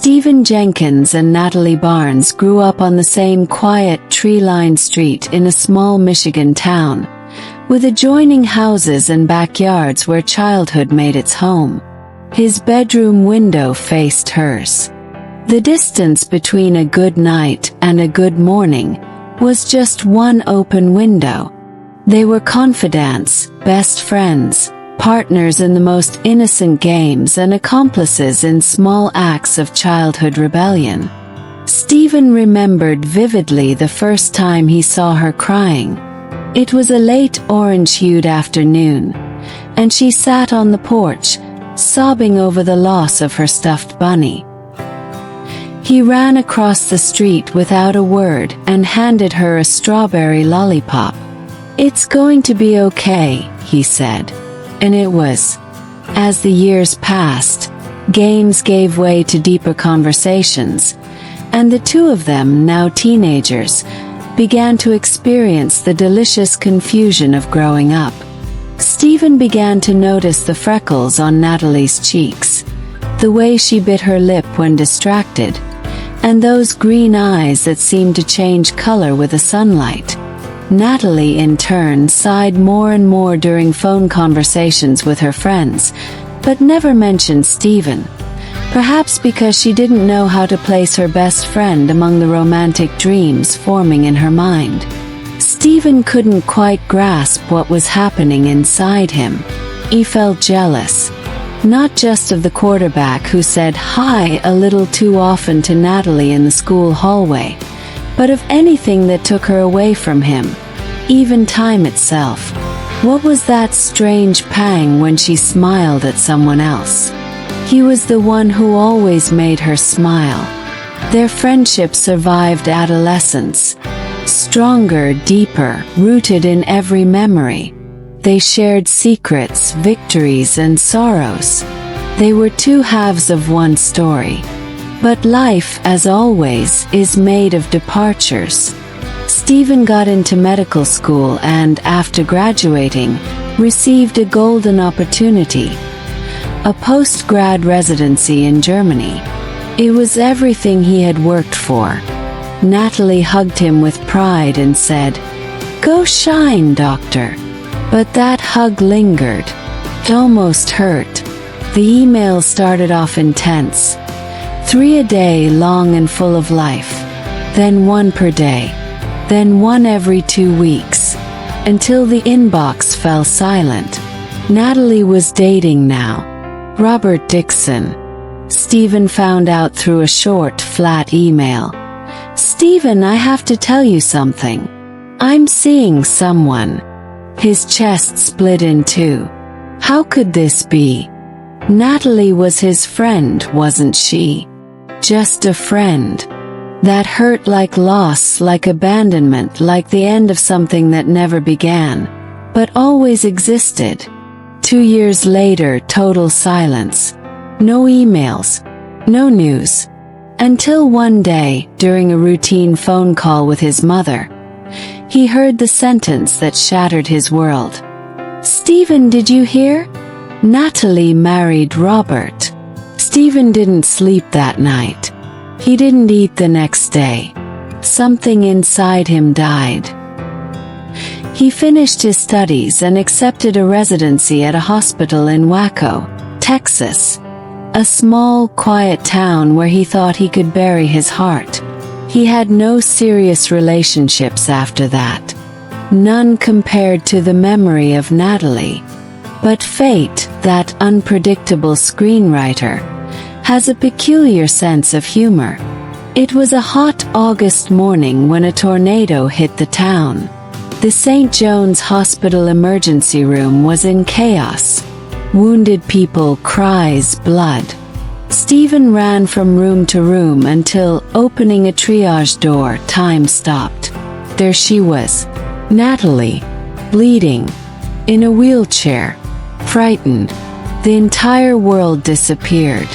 Stephen Jenkins and Natalie Barnes grew up on the same quiet, tree-lined street in a small Michigan town, with adjoining houses and backyards where childhood made its home. His bedroom window faced hers. The distance between a good night and a good morning was just one open window. They were confidants, best friends, partners in the most innocent games and accomplices in small acts of childhood rebellion. Stephen remembered vividly the first time he saw her crying. It was a late orange-hued afternoon, and she sat on the porch, sobbing over the loss of her stuffed bunny. He ran across the street without a word and handed her a strawberry lollipop. "It's going to be okay," he said. And it was. As the years passed, games gave way to deeper conversations, and the two of them, now teenagers, began to experience the delicious confusion of growing up. Stephen began to notice the freckles on Natalie's cheeks, the way she bit her lip when distracted, and those green eyes that seemed to change color with the sunlight. Natalie, in turn, sighed more and more during phone conversations with her friends, but never mentioned Stephen, perhaps because she didn't know how to place her best friend among the romantic dreams forming in her mind. Stephen couldn't quite grasp what was happening inside him. He felt jealous, not just of the quarterback who said hi a little too often to Natalie in the school hallway, but of anything that took her away from him, even time itself. What was that strange pang when she smiled at someone else? He was the one who always made her smile. Their friendship survived adolescence, stronger, deeper, rooted in every memory. They shared secrets, victories, and sorrows. They were two halves of one story. But life, as always, is made of departures. Stephen got into medical school and, after graduating, received a golden opportunity: a post-grad residency in Germany. It was everything he had worked for. Natalie hugged him with pride and said, "Go shine, doctor." But that hug lingered. It almost hurt. The email started off intense. 3 a day, long and full of life. Then 1 per day. Then 1 every 2 weeks. Until the inbox fell silent. Natalie was dating now. Robert Dixon. Stephen found out through a short, flat email. "Stephen, I have to tell you something. I'm seeing someone." His chest split in two. How could this be? Natalie was his friend, wasn't she? Just a friend. That hurt like loss, like abandonment, like the end of something that never began, but always existed. 2 years later, total silence. No emails. No news. Until one day, during a routine phone call with his mother, he heard the sentence that shattered his world. "Stephen, did you hear? Natalie married Robert." Stephen didn't sleep that night. He didn't eat the next day. Something inside him died. He finished his studies and accepted a residency at a hospital in Waco, Texas, a small, quiet town where he thought he could bury his heart. He had no serious relationships after that. None compared to the memory of Natalie. But fate, that unpredictable screenwriter, has a peculiar sense of humor. It was a hot August morning when a tornado hit the town. The St. John's Hospital emergency room was in chaos. Wounded people, cries, blood. Stephen ran from room to room until, opening a triage door, time stopped. There she was, Natalie, bleeding, in a wheelchair, frightened. The entire world disappeared.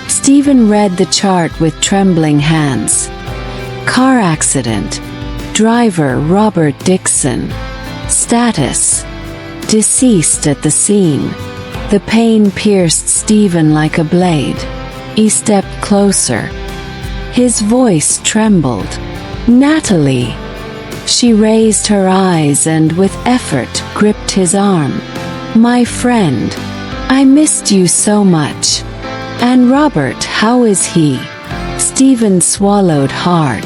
Stephen read the chart with trembling hands. Car accident. Driver Robert Dixon. Status: deceased at the scene. The pain pierced Stephen like a blade. He stepped closer. His voice trembled. "Natalie." She raised her eyes and with effort gripped his arm. "My friend. I missed you so much. And Robert, how is he?" Stephen swallowed hard.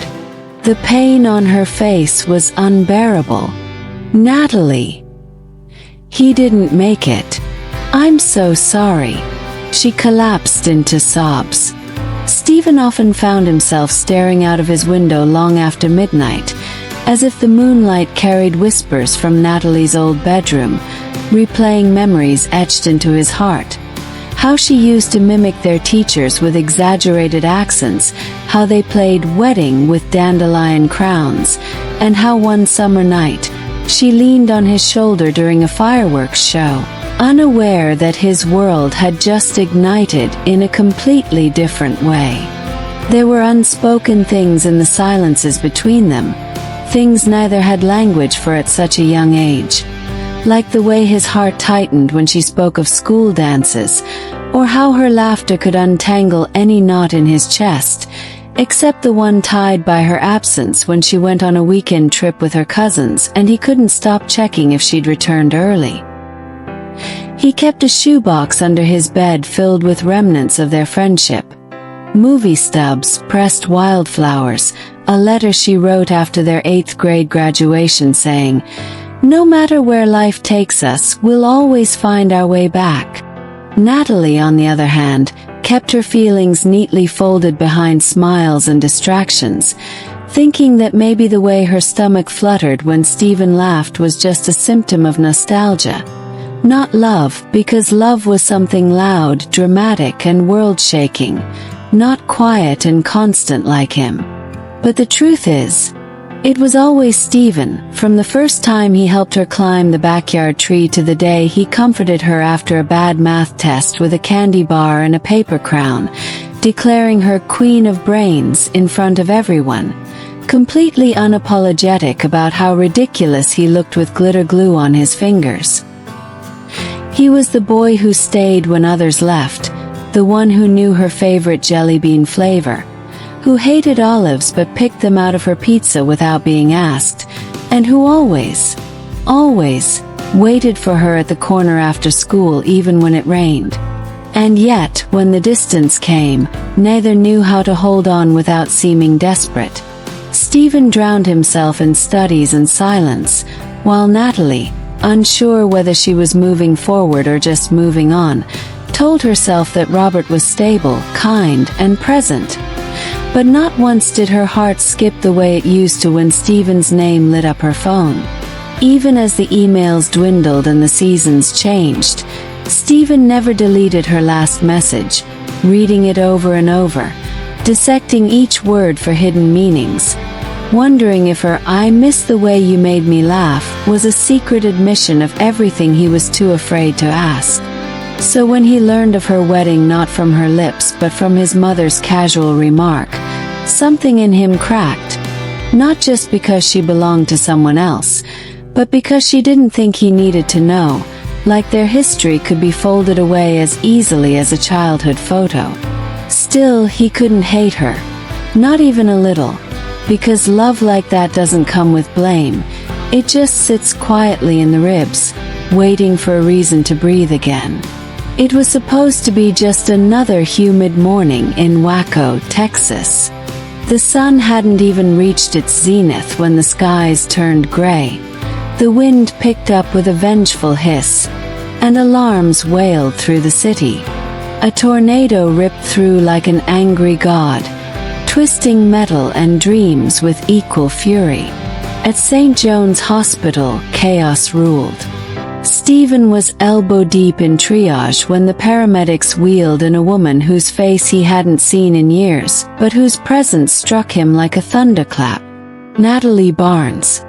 The pain on her face was unbearable. "Natalie. He didn't make it. I'm so sorry." She collapsed into sobs. Stephen often found himself staring out of his window long after midnight, as if the moonlight carried whispers from Natalie's old bedroom, replaying memories etched into his heart. How she used to mimic their teachers with exaggerated accents, how they played wedding with dandelion crowns, and how one summer night, she leaned on his shoulder during a fireworks show, unaware that his world had just ignited in a completely different way. There were unspoken things in the silences between them, things neither had language for at such a young age. Like the way his heart tightened when she spoke of school dances, or how her laughter could untangle any knot in his chest, except the one tied by her absence when she went on a weekend trip with her cousins and he couldn't stop checking if she'd returned early. He kept a shoebox under his bed filled with remnants of their friendship. Movie stubs, pressed wildflowers, a letter she wrote after their 8th grade graduation saying, "No matter where life takes us, we'll always find our way back." Natalie, on the other hand, kept her feelings neatly folded behind smiles and distractions, thinking that maybe the way her stomach fluttered when Stephen laughed was just a symptom of nostalgia. Not love, because love was something loud, dramatic, and world-shaking, not quiet and constant like him. But the truth is, it was always Stephen, from the first time he helped her climb the backyard tree to the day he comforted her after a bad math test with a candy bar and a paper crown, declaring her queen of brains in front of everyone, completely unapologetic about how ridiculous he looked with glitter glue on his fingers. He was the boy who stayed when others left, the one who knew her favorite jelly bean flavor, who hated olives but picked them out of her pizza without being asked, and who always waited for her at the corner after school even when it rained. And yet, when the distance came, neither knew how to hold on without seeming desperate. Stephen drowned himself in studies and silence, while Natalie, unsure whether she was moving forward or just moving on, told herself that Robert was stable, kind, and present. But not once did her heart skip the way it used to when Stephen's name lit up her phone. Even as the emails dwindled and the seasons changed, Stephen never deleted her last message, reading it over and over, dissecting each word for hidden meanings, wondering if her "I miss the way you made me laugh" was a secret admission of everything he was too afraid to ask. So when he learned of her wedding not from her lips but from his mother's casual remark, something in him cracked, not just because she belonged to someone else, but because she didn't think he needed to know, like their history could be folded away as easily as a childhood photo. Still, he couldn't hate her, not even a little, because love like that doesn't come with blame, it just sits quietly in the ribs, waiting for a reason to breathe again. It was supposed to be just another humid morning in Waco, Texas. The sun hadn't even reached its zenith when the skies turned gray. The wind picked up with a vengeful hiss, and alarms wailed through the city. A tornado ripped through like an angry god, twisting metal and dreams with equal fury. At St. John's Hospital, chaos ruled. Stephen was elbow-deep in triage when the paramedics wheeled in a woman whose face he hadn't seen in years, but whose presence struck him like a thunderclap. Natalie Barnes.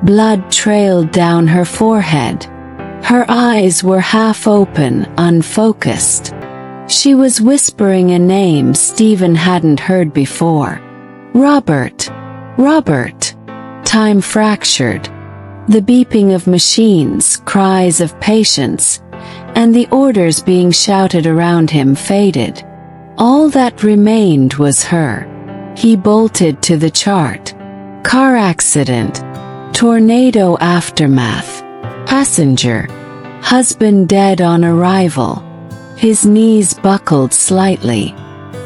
Blood trailed down her forehead. Her eyes were half open, unfocused. She was whispering a name Stephen hadn't heard before. Robert. Robert. Time fractured. The beeping of machines, cries of patience, and the orders being shouted around him faded. All that remained was her. He bolted to the chart. Car accident. Tornado aftermath. Passenger. Husband dead on arrival. His knees buckled slightly.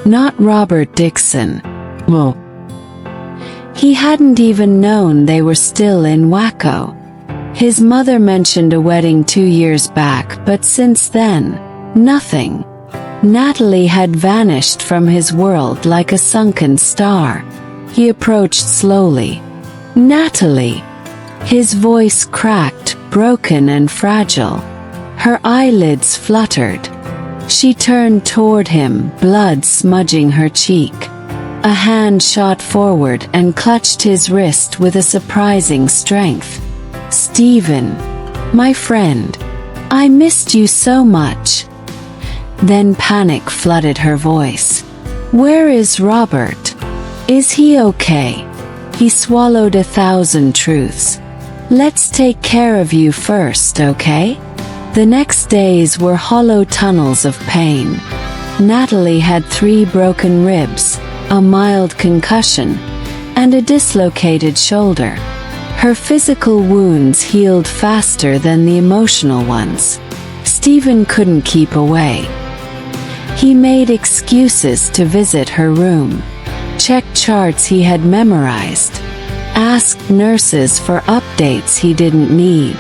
Not Robert Dixon. Whoa. He hadn't even known they were still in Waco. His mother mentioned a wedding 2 years back, but since then, nothing. Natalie had vanished from his world like a sunken star. He approached slowly. "Natalie." His voice cracked, broken and fragile. Her eyelids fluttered. She turned toward him, blood smudging her cheek. A hand shot forward and clutched his wrist with a surprising strength. "Stephen, my friend, I missed you so much." Then panic flooded her voice. "Where is Robert? Is he okay?" He swallowed 1,000 truths. "Let's take care of you first, okay?" The next days were hollow tunnels of pain. Natalie had 3 broken ribs, a mild concussion, and a dislocated shoulder. Her physical wounds healed faster than the emotional ones. Stephen couldn't keep away. He made excuses to visit her room, checked charts he had memorized, asked nurses for updates he didn't need.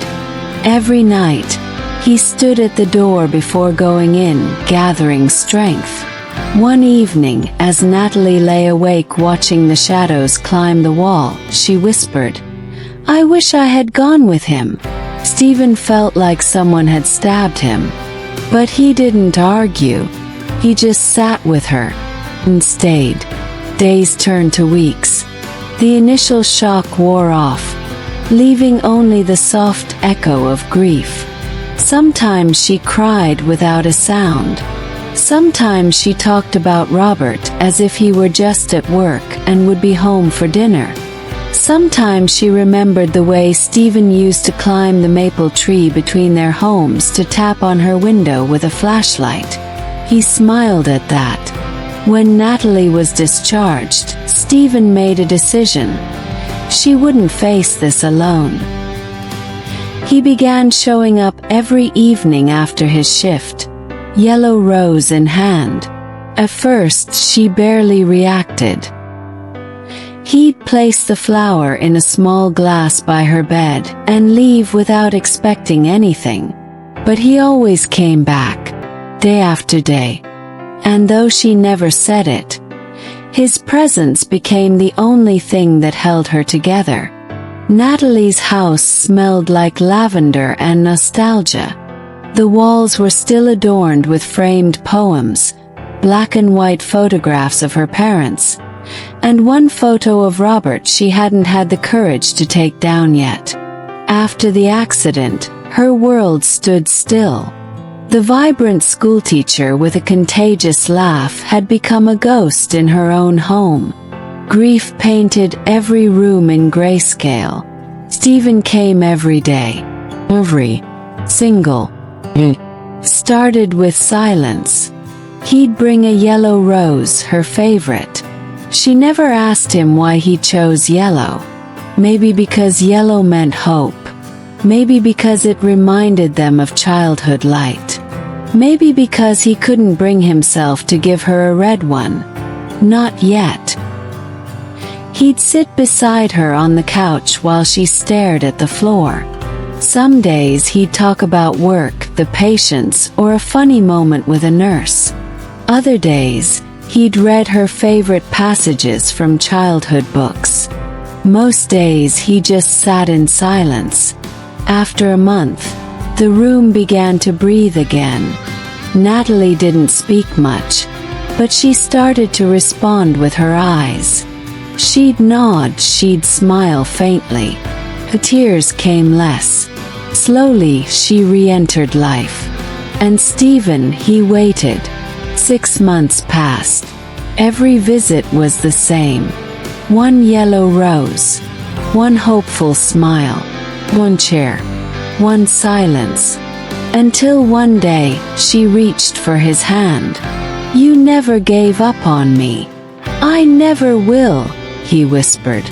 Every night, he stood at the door before going in, gathering strength. One evening, as Natalie lay awake watching the shadows climb the wall, she whispered, "I wish I had gone with him." Stephen felt like someone had stabbed him. But he didn't argue. He just sat with her and stayed. Days turned to weeks. The initial shock wore off, leaving only the soft echo of grief. Sometimes she cried without a sound. Sometimes she talked about Robert as if he were just at work and would be home for dinner. Sometimes she remembered the way Stephen used to climb the maple tree between their homes to tap on her window with a flashlight. He smiled at that. When Natalie was discharged, Stephen made a decision. She wouldn't face this alone. He began showing up every evening after his shift, yellow rose in hand. At first, she barely reacted. He'd place the flower in a small glass by her bed and leave without expecting anything. But he always came back, day after day. And though she never said it, his presence became the only thing that held her together. Natalie's house smelled like lavender and nostalgia. The walls were still adorned with framed poems, black and white photographs of her parents, and one photo of Robert she hadn't had the courage to take down yet. After the accident, her world stood still. The vibrant schoolteacher with a contagious laugh had become a ghost in her own home. Grief painted every room in grayscale. Stephen came every day. Every single started with silence. He'd bring a yellow rose, her favorite. She never asked him why he chose yellow. Maybe because yellow meant hope. Maybe because it reminded them of childhood light. Maybe because he couldn't bring himself to give her a red one. Not yet. He'd sit beside her on the couch while she stared at the floor. Some days he'd talk about work, the patients, or a funny moment with a nurse. Other days, he'd read her favorite passages from childhood books. Most days he just sat in silence. After a month, the room began to breathe again. Natalie didn't speak much, but she started to respond with her eyes. She'd nod, she'd smile faintly. Her tears came less. Slowly, she re-entered life. And Stephen, he waited. 6 months passed. Every visit was the same. One yellow rose. One hopeful smile. One chair. One silence. Until one day, she reached for his hand. You never gave up on me. I never will, he whispered.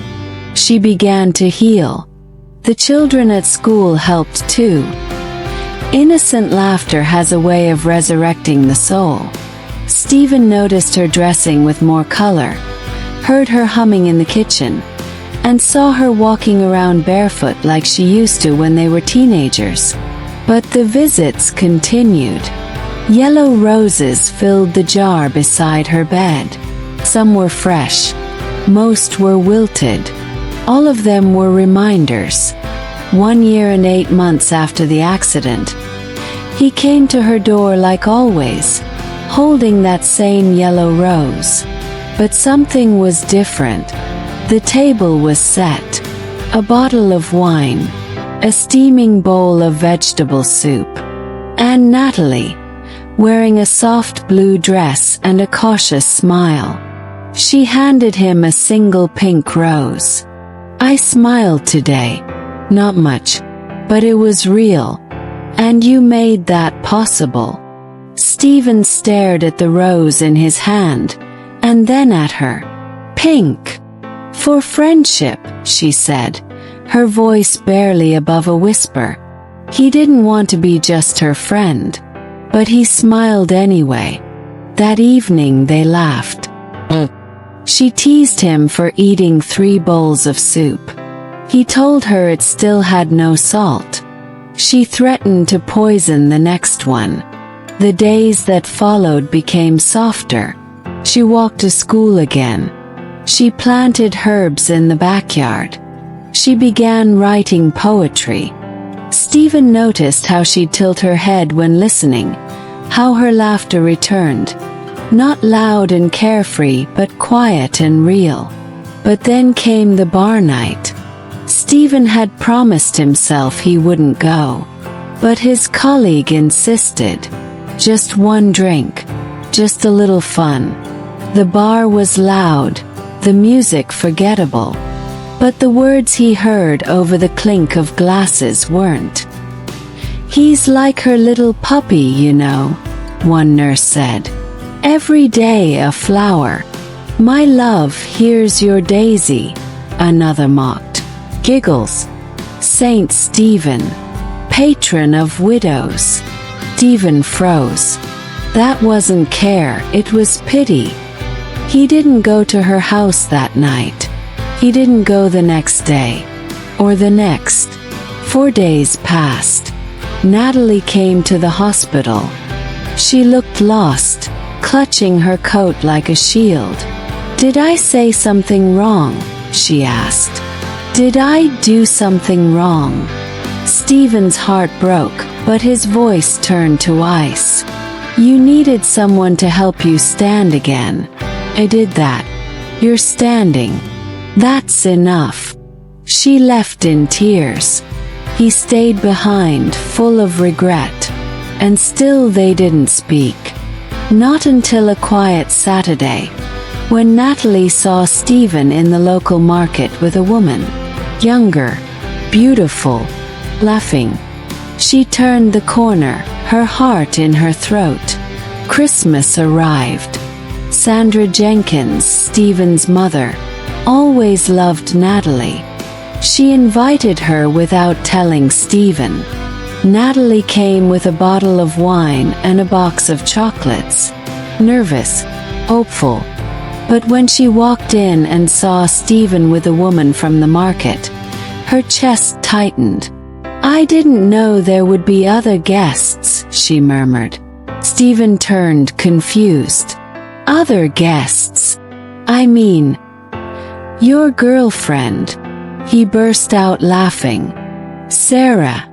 She began to heal. The children at school helped too. Innocent laughter has a way of resurrecting the soul. Stephen noticed her dressing with more color, heard her humming in the kitchen, and saw her walking around barefoot like she used to when they were teenagers. But the visits continued. Yellow roses filled the jar beside her bed. Some were fresh. Most were wilted. All of them were reminders. 1 year and 8 months after the accident, he came to her door like always, holding that same yellow rose. But something was different. The table was set. A bottle of wine, a steaming bowl of vegetable soup, and Natalie, wearing a soft blue dress and a cautious smile. She handed him a single pink rose. I smiled today. Not much, but it was real. And you made that possible. Stephen stared at the rose in his hand, and then at her. Pink. For friendship, she said, her voice barely above a whisper. He didn't want to be just her friend, but he smiled anyway. That evening they laughed. She teased him for eating 3 bowls of soup. He told her it still had no salt. She threatened to poison the next one. The days that followed became softer. She walked to school again. She planted herbs in the backyard. She began writing poetry. Stephen noticed how she'd tilt her head when listening, how her laughter returned. Not loud and carefree, but quiet and real. But then came the bar night. Stephen had promised himself he wouldn't go. But his colleague insisted. Just 1 drink. Just a little fun. The bar was loud, the music forgettable. But the words he heard over the clink of glasses weren't. He's like her little puppy, you know, one nurse said. Every day a flower. My love, here's your daisy, another mocked. Giggles. Saint Stephen, patron of widows. Stephen froze. That wasn't care, it was pity. He didn't go to her house that night. He didn't go the next day. Or the next. 4 days passed. Natalie came to the hospital. She looked lost, clutching her coat like a shield. Did I say something wrong? She asked. Did I do something wrong? Stephen's heart broke, but his voice turned to ice. You needed someone to help you stand again. I did that. You're standing. That's enough. She left in tears. He stayed behind, full of regret. And still they didn't speak. Not until a quiet Saturday, when Natalie saw Stephen in the local market with a woman. Younger, beautiful, laughing. She turned the corner, her heart in her throat. Christmas arrived. Sandra Jenkins, Stephen's mother, always loved Natalie. She invited her without telling Stephen. Natalie came with a bottle of wine and a box of chocolates. Nervous, hopeful. But when she walked in and saw Stephen with a woman from the market, her chest tightened. I didn't know there would be other guests, she murmured. Stephen turned, confused. Other guests? I mean, your girlfriend. He burst out laughing. Sarah.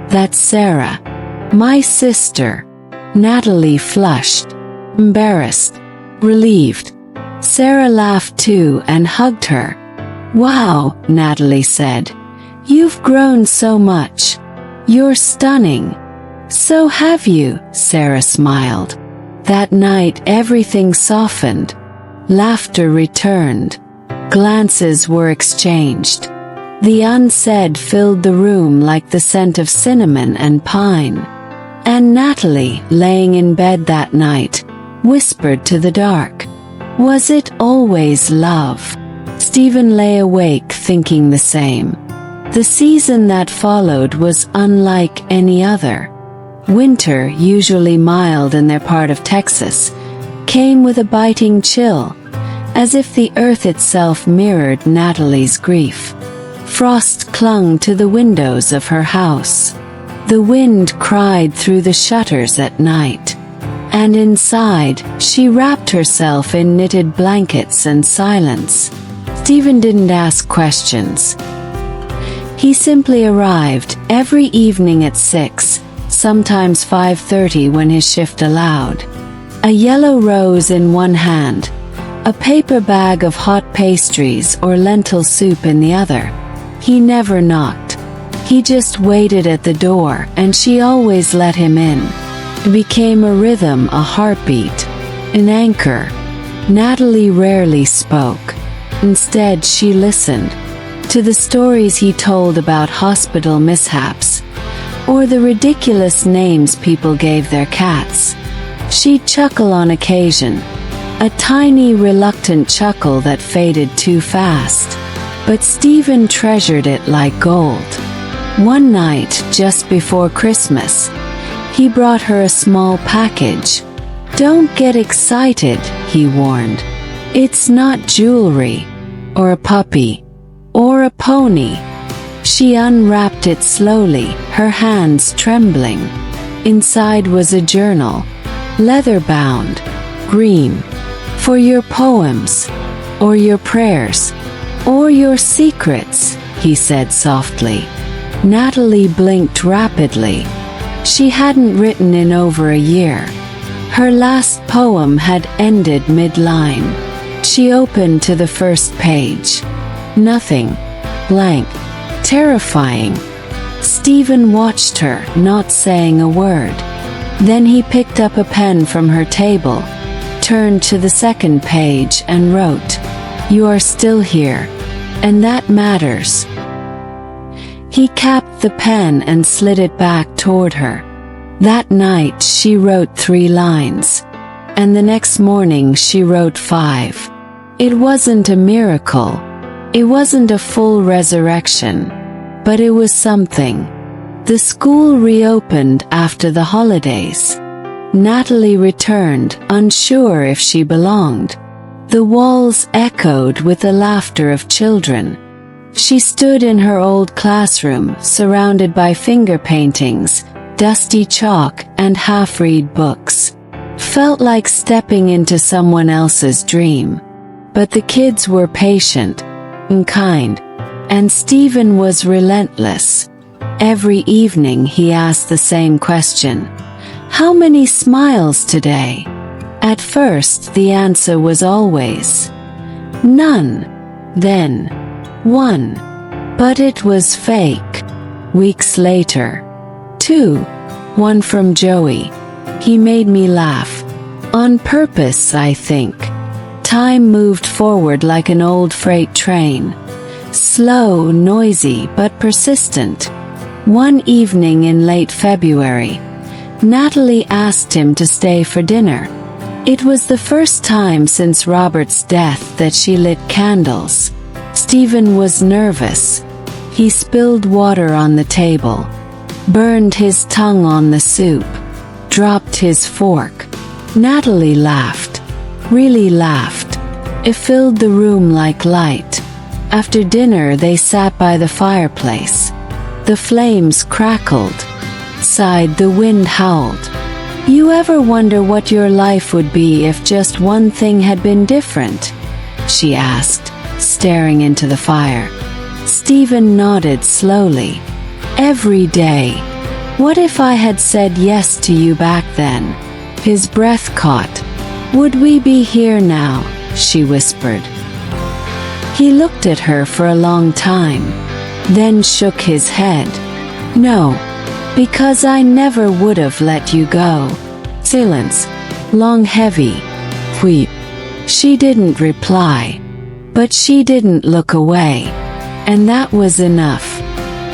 That's Sarah. My sister. Natalie flushed. Embarrassed. Relieved. Sarah laughed too and hugged her. Wow, Natalie said. You've grown so much. You're stunning. So have you, Sarah smiled. That night everything softened. Laughter returned. Glances were exchanged. The unsaid filled the room like the scent of cinnamon and pine. And Natalie, laying in bed that night, whispered to the dark. Was it always love? Stephen lay awake thinking the same. The season that followed was unlike any other. Winter, usually mild in their part of Texas, came with a biting chill, as if the earth itself mirrored Natalie's grief. Frost clung to the windows of her house. The wind cried through the shutters at night. And inside, she wrapped herself in knitted blankets and silence. Stephen didn't ask questions. He simply arrived every evening at 6, sometimes 5:30 when his shift allowed. A yellow rose in one hand, a paper bag of hot pastries or lentil soup in the other. He never knocked. He just waited at the door, and she always let him in. It became a rhythm, a heartbeat, an anchor. Natalie rarely spoke. Instead, she listened to the stories he told about hospital mishaps, or the ridiculous names people gave their cats. She'd chuckle on occasion, a tiny reluctant chuckle that faded too fast. But Stephen treasured it like gold. One night, just before Christmas, he brought her a small package. "Don't get excited," he warned. "It's not jewelry, or a puppy, or a pony." She unwrapped it slowly, her hands trembling. Inside was a journal, leather-bound, green. "For your poems, or your prayers, or your secrets," he said softly. Natalie blinked rapidly. She hadn't written in over a year. Her last poem had ended mid-line. She opened to the first page. Nothing. Blank. Terrifying. Stephen watched her, not saying a word. Then he picked up a pen from her table, turned to the second page and wrote, "You are still here, and that matters." He capped the pen and slid it back toward her. That night she wrote 3 lines, and the next morning she wrote 5. It wasn't a miracle. It wasn't a full resurrection, but it was something. The school reopened after the holidays. Natalie returned, unsure if she belonged. The walls echoed with the laughter of children. She stood in her old classroom, surrounded by finger paintings, dusty chalk, and half-read books. Felt like stepping into someone else's dream. But the kids were patient and kind, and Stephen was relentless. Every evening he asked the same question: "How many smiles today?" At first the answer was always, "None." Then, "1." But it was fake. Weeks later, 2. One from Joey. "He made me laugh. On purpose, I think." Time moved forward like an old freight train. Slow, noisy, but persistent. One evening in late February, Natalie asked him to stay for dinner. It was the first time since Robert's death that she lit candles. Stephen was nervous. He spilled water on the table, burned his tongue on the soup, dropped his fork. Natalie laughed. Really laughed. It filled the room like light. After dinner they sat by the fireplace. The flames crackled. Outside the wind howled. "You ever wonder what your life would be if just one thing had been different?" she asked, staring into the fire. Stephen nodded slowly. "Every day. What if I had said yes to you back then?" His breath caught. "Would we be here now?" she whispered. He looked at her for a long time, then shook his head. "No, because I never would have let you go." Silence. Long, heavy. Weep. She didn't reply. But she didn't look away. And that was enough.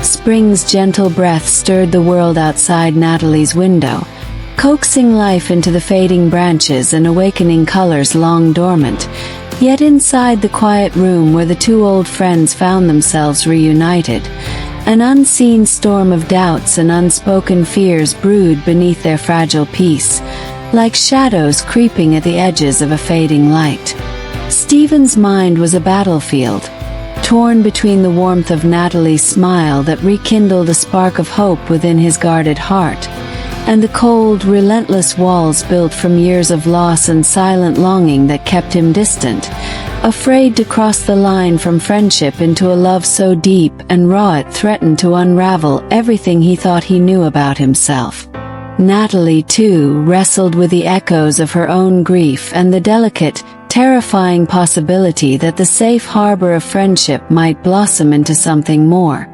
Spring's gentle breath stirred the world outside Natalie's window. coaxing life into the fading branches and awakening colors long dormant. Yet inside the quiet room where the two old friends found themselves reunited, an unseen storm of doubts and unspoken fears brewed beneath their fragile peace, like shadows creeping at the edges of a fading light. Stephen's mind was a battlefield, torn between the warmth of Natalie's smile that rekindled a spark of hope within his guarded heart, and the cold, relentless walls built from years of loss and silent longing that kept him distant, afraid to cross the line from friendship into a love so deep and raw it threatened to unravel everything he thought he knew about himself. Natalie, too, wrestled with the echoes of her own grief and the delicate, terrifying possibility that the safe harbor of friendship might blossom into something more.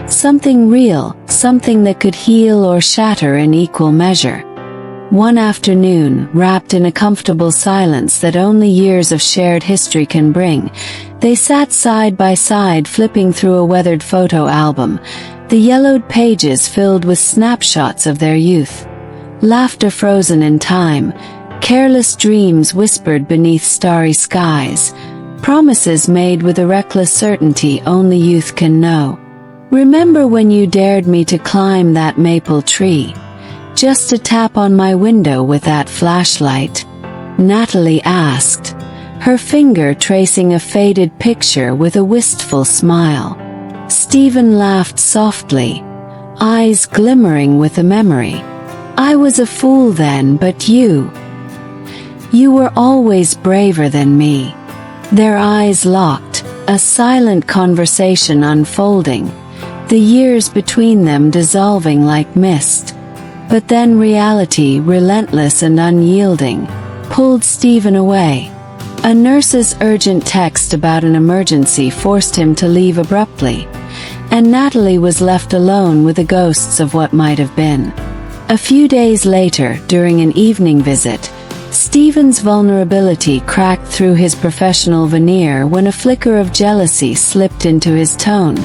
Something real, something that could heal or shatter in equal measure. One afternoon, wrapped in a comfortable silence that only years of shared history can bring, they sat side by side flipping through a weathered photo album, the yellowed pages filled with snapshots of their youth. Laughter frozen in time, careless dreams whispered beneath starry skies, promises made with a reckless certainty only youth can know. Remember when you dared me to climb that maple tree? Just to tap on my window with that flashlight? Natalie asked, her finger tracing a faded picture with a wistful smile. Stephen laughed softly, eyes glimmering with a memory. I was a fool then, but you were always braver than me. Their eyes locked, a silent conversation unfolding, the years between them dissolving like mist. But then reality, relentless and unyielding, pulled Stephen away. A nurse's urgent text about an emergency forced him to leave abruptly, and Natalie was left alone with the ghosts of what might have been. A few days later, during an evening visit, Stephen's vulnerability cracked through his professional veneer when a flicker of jealousy slipped into his tone,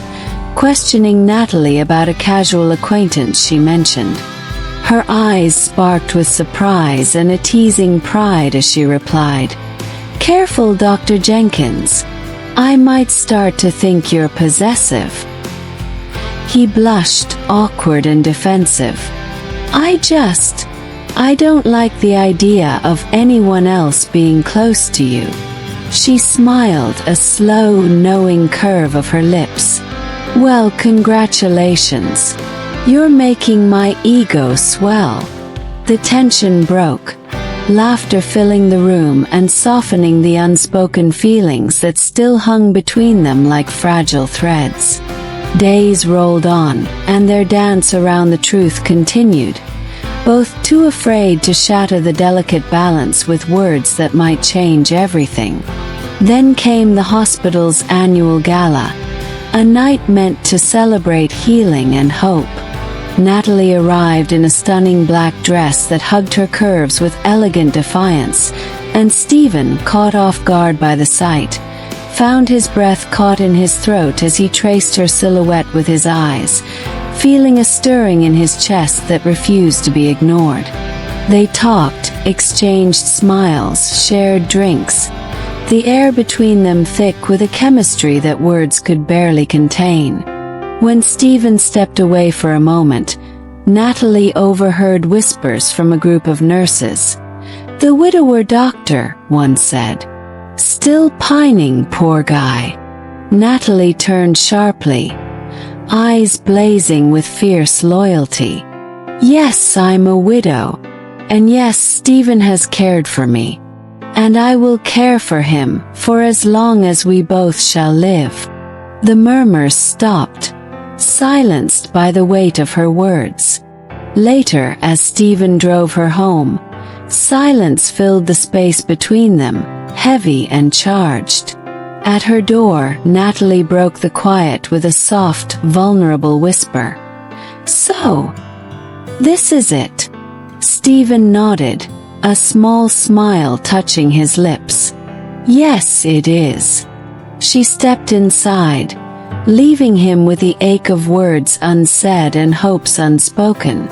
questioning Natalie about a casual acquaintance she mentioned. Her eyes sparked with surprise and a teasing pride as she replied, "Careful, Dr. Jenkins. I might start to think you're possessive." He blushed, awkward and defensive. I don't like the idea of anyone else being close to you." She smiled, a slow, knowing curve of her lips. "Well, congratulations. You're making my ego swell." The tension broke, laughter filling the room and softening the unspoken feelings that still hung between them like fragile threads. Days rolled on, and their dance around the truth continued, both too afraid to shatter the delicate balance with words that might change everything. Then came the hospital's annual gala, a night meant to celebrate healing and hope. Natalie arrived in a stunning black dress that hugged her curves with elegant defiance, and Stephen, caught off guard by the sight, found his breath caught in his throat as he traced her silhouette with his eyes, feeling a stirring in his chest that refused to be ignored. They talked, exchanged smiles, shared drinks, the air between them thick with a chemistry that words could barely contain. When Stephen stepped away for a moment, Natalie overheard whispers from a group of nurses. "The widower doctor," one said. "Still pining, poor guy." Natalie turned sharply, eyes blazing with fierce loyalty. "Yes, I'm a widow. And yes, Stephen has cared for me. And I will care for him, for as long as we both shall live." The murmurs stopped, silenced by the weight of her words. Later, as Stephen drove her home, silence filled the space between them, heavy and charged. At her door, Natalie broke the quiet with a soft, vulnerable whisper. "So, this is it." Stephen nodded, a small smile touching his lips. "Yes, it is." She stepped inside, leaving him with the ache of words unsaid and hopes unspoken.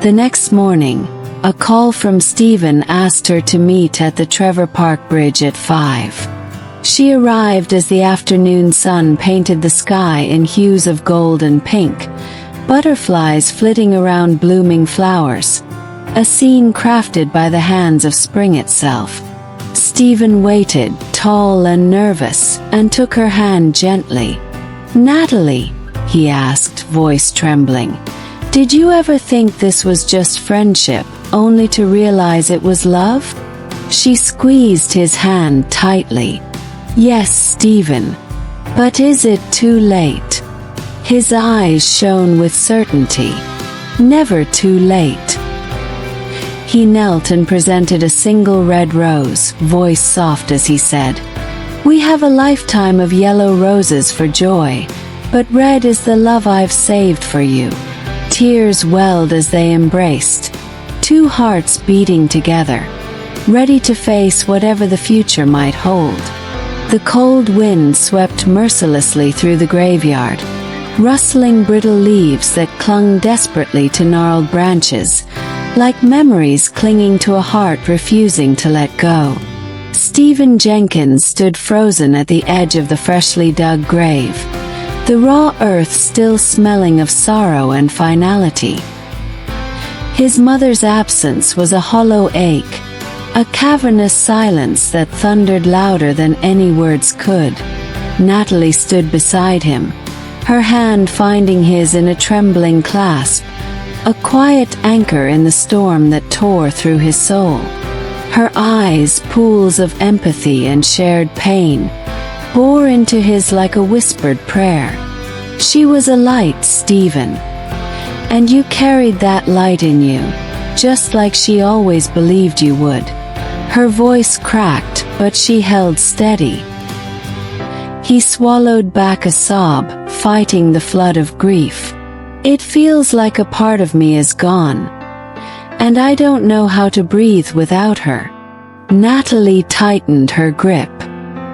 The next morning, A call from Stephen asked her to meet at the Trevor Park Bridge at 5. She arrived as the afternoon sun painted the sky in hues of gold and pink, butterflies flitting around blooming flowers, a scene crafted by the hands of spring itself. Stephen waited, tall and nervous, and took her hand gently. "Natalie," he asked, voice trembling, "did you ever think this was just friendship, only to realize it was love?" She squeezed his hand tightly. "Yes, Stephen. But is it too late?" His eyes shone with certainty. "Never too late." He knelt and presented a single red rose, voice soft as he said, "We have a lifetime of yellow roses for joy, but red is the love I've saved for you." Tears welled as they embraced, two hearts beating together, ready to face whatever the future might hold. The cold wind swept mercilessly through the graveyard, rustling brittle leaves that clung desperately to gnarled branches, like memories clinging to a heart refusing to let go. Stephen Jenkins stood frozen at the edge of the freshly dug grave, the raw earth still smelling of sorrow and finality. His mother's absence was a hollow ache, a cavernous silence that thundered louder than any words could. Natalie stood beside him, her hand finding his in a trembling clasp, a quiet anchor in the storm that tore through his soul. Her eyes, pools of empathy and shared pain, bore into his like a whispered prayer. "She was a light, Stephen. And you carried that light in you, just like she always believed you would." Her voice cracked, but she held steady. He swallowed back a sob, fighting the flood of grief. "It feels like a part of me is gone, and I don't know how to breathe without her." Natalie tightened her grip.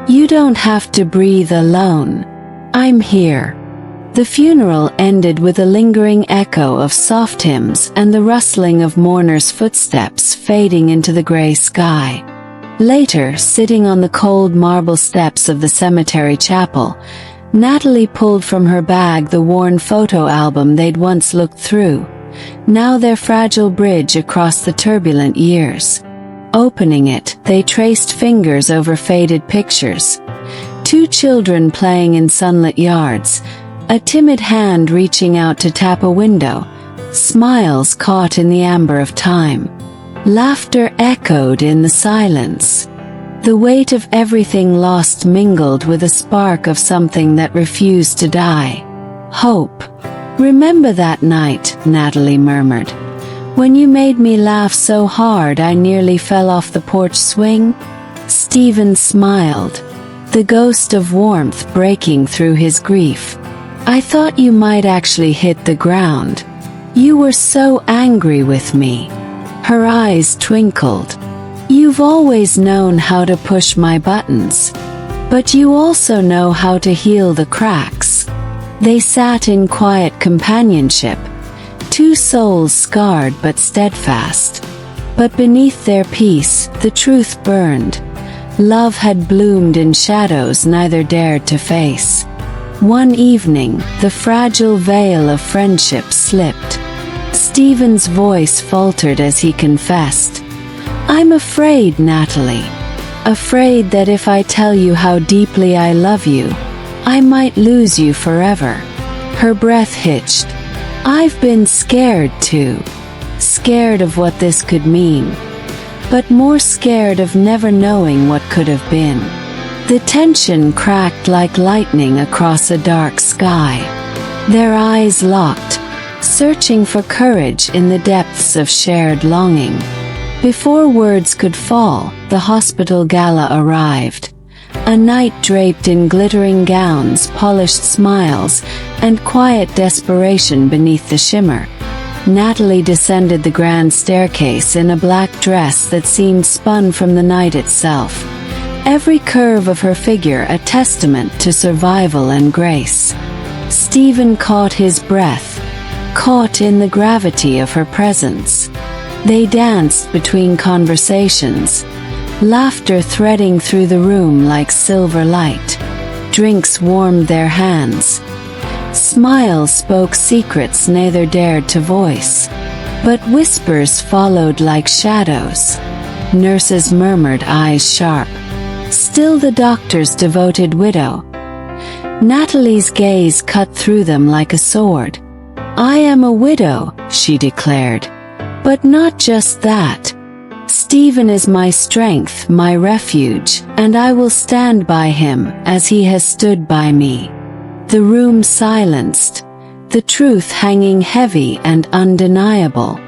"You don't have to breathe alone. I'm here." The funeral ended with a lingering echo of soft hymns and the rustling of mourners' footsteps fading into the gray sky. Later, sitting on the cold marble steps of the cemetery chapel, Natalie pulled from her bag the worn photo album they'd once looked through, now their fragile bridge across the turbulent years. Opening it, they traced fingers over faded pictures. Two children playing in sunlit yards, a timid hand reaching out to tap a window, smiles caught in the amber of time. Laughter echoed in the silence. The weight of everything lost mingled with a spark of something that refused to die. Hope. "Remember that night," Natalie murmured, "when you made me laugh so hard I nearly fell off the porch swing?" Stephen smiled, the ghost of warmth breaking through his grief. "I thought you might actually hit the ground. You were so angry with me." Her eyes twinkled. "You've always known how to push my buttons. But you also know how to heal the cracks." They sat in quiet companionship, two souls scarred but steadfast. But beneath their peace, the truth burned. Love had bloomed in shadows neither dared to face. One evening, the fragile veil of friendship slipped. Stephen's voice faltered as he confessed, "I'm afraid, Natalie. Afraid that if I tell you how deeply I love you, I might lose you forever." Her breath hitched. "I've been scared too. Scared of what this could mean. But more scared of never knowing what could have been." The tension cracked like lightning across a dark sky. Their eyes locked, searching for courage in the depths of shared longing. Before words could fall, the hospital gala arrived. A night draped in glittering gowns, polished smiles, and quiet desperation beneath the shimmer. Natalie descended the grand staircase in a black dress that seemed spun from the night itself, every curve of her figure a testament to survival and grace. Stephen caught his breath, caught in the gravity of her presence. They danced between conversations, laughter threading through the room like silver light. Drinks warmed their hands. Smiles spoke secrets neither dared to voice. But whispers followed like shadows. Nurses murmured, eyes sharp. Still the doctor's devoted widow. Natalie's gaze cut through them like a sword. I am a widow, she declared. But not just that. Stephen is my strength, my refuge, and I will stand by him as he has stood by me. The room silenced, the truth hanging heavy and undeniable.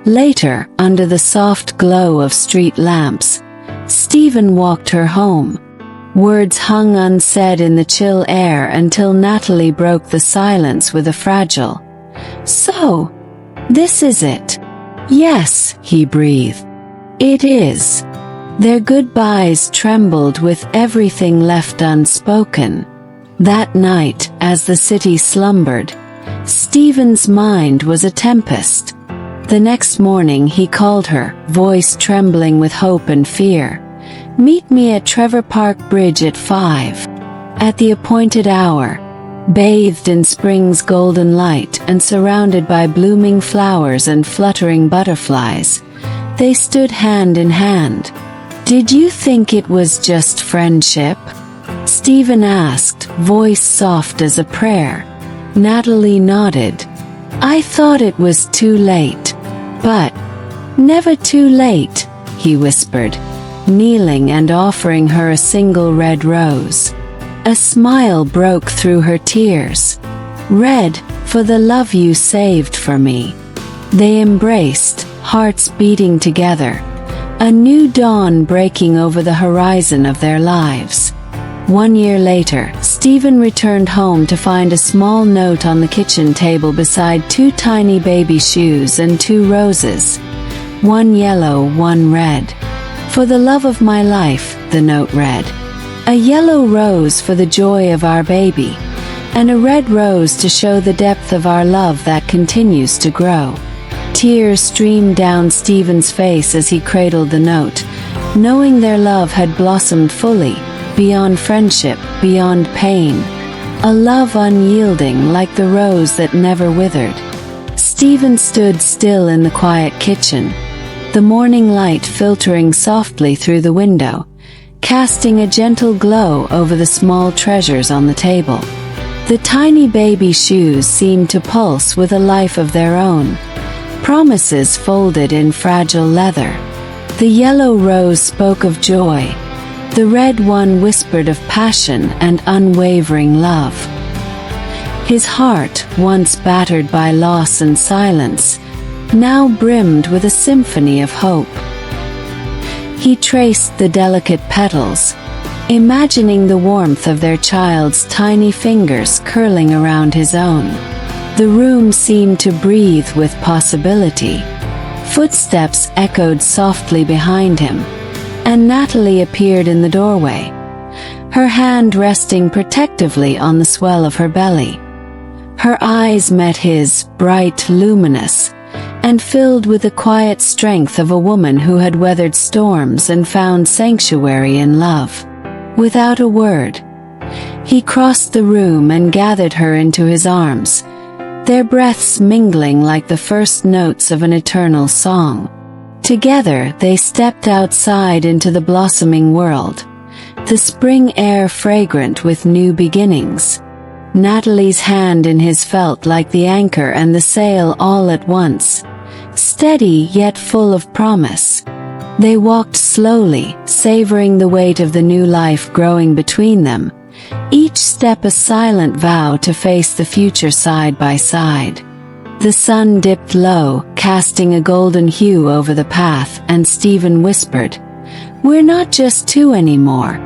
Later, under the soft glow of street lamps, Stephen walked her home. Words hung unsaid in the chill air until Natalie broke the silence with a fragile, "So, this is it." "Yes," he breathed. "It is." Their goodbyes trembled with everything left unspoken. That night, as the city slumbered, Stephen's mind was a tempest. The next morning he called her, voice trembling with hope and fear. "Meet me at Trevor Park Bridge at 5. At the appointed hour, bathed in spring's golden light and surrounded by blooming flowers and fluttering butterflies, they stood hand in hand. "Did you think it was just friendship?" Stephen asked, voice soft as a prayer. Natalie nodded. "I thought it was too late. But never too late," he whispered, kneeling and offering her a single red rose. A smile broke through her tears. "Red, for the love you saved for me." They embraced, hearts beating together, a new dawn breaking over the horizon of their lives. 1 year later, Stephen returned home to find a small note on the kitchen table beside 2 tiny baby shoes and 2 roses. One yellow, one red. "For the love of my life," the note read. "A yellow rose for the joy of our baby, and a red rose to show the depth of our love that continues to grow." Tears streamed down Stephen's face as he cradled the note, knowing their love had blossomed fully, beyond friendship, beyond pain. A love unyielding like the rose that never withered. Stephen stood still in the quiet kitchen, the morning light filtering softly through the window, casting a gentle glow over the small treasures on the table. The tiny baby shoes seemed to pulse with a life of their own, promises folded in fragile leather. The yellow rose spoke of joy. The red one whispered of passion and unwavering love. His heart, once battered by loss and silence, now brimmed with a symphony of hope. He traced the delicate petals, imagining the warmth of their child's tiny fingers curling around his own. The room seemed to breathe with possibility. Footsteps echoed softly behind him, and Natalie appeared in the doorway, her hand resting protectively on the swell of her belly. Her eyes met his, bright, luminous, and filled with the quiet strength of a woman who had weathered storms and found sanctuary in love. Without a word, he crossed the room and gathered her into his arms, their breaths mingling like the first notes of an eternal song. Together they stepped outside into the blossoming world, the spring air fragrant with new beginnings. Natalie's hand in his felt like the anchor and the sail all at once, steady yet full of promise. They walked slowly, savoring the weight of the new life growing between them, each step a silent vow to face the future side by side. The sun dipped low, casting a golden hue over the path, and Stephen whispered, "We're not just 2 anymore.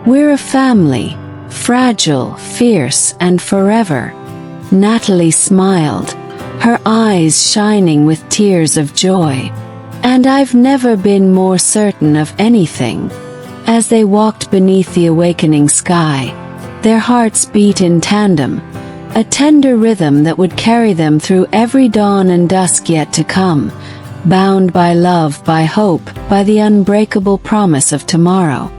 We're a family, fragile, fierce, and forever." Natalie smiled, her eyes shining with tears of joy. "And I've never been more certain of anything." As they walked beneath the awakening sky, their hearts beat in tandem, a tender rhythm that would carry them through every dawn and dusk yet to come, bound by love, by hope, by the unbreakable promise of tomorrow.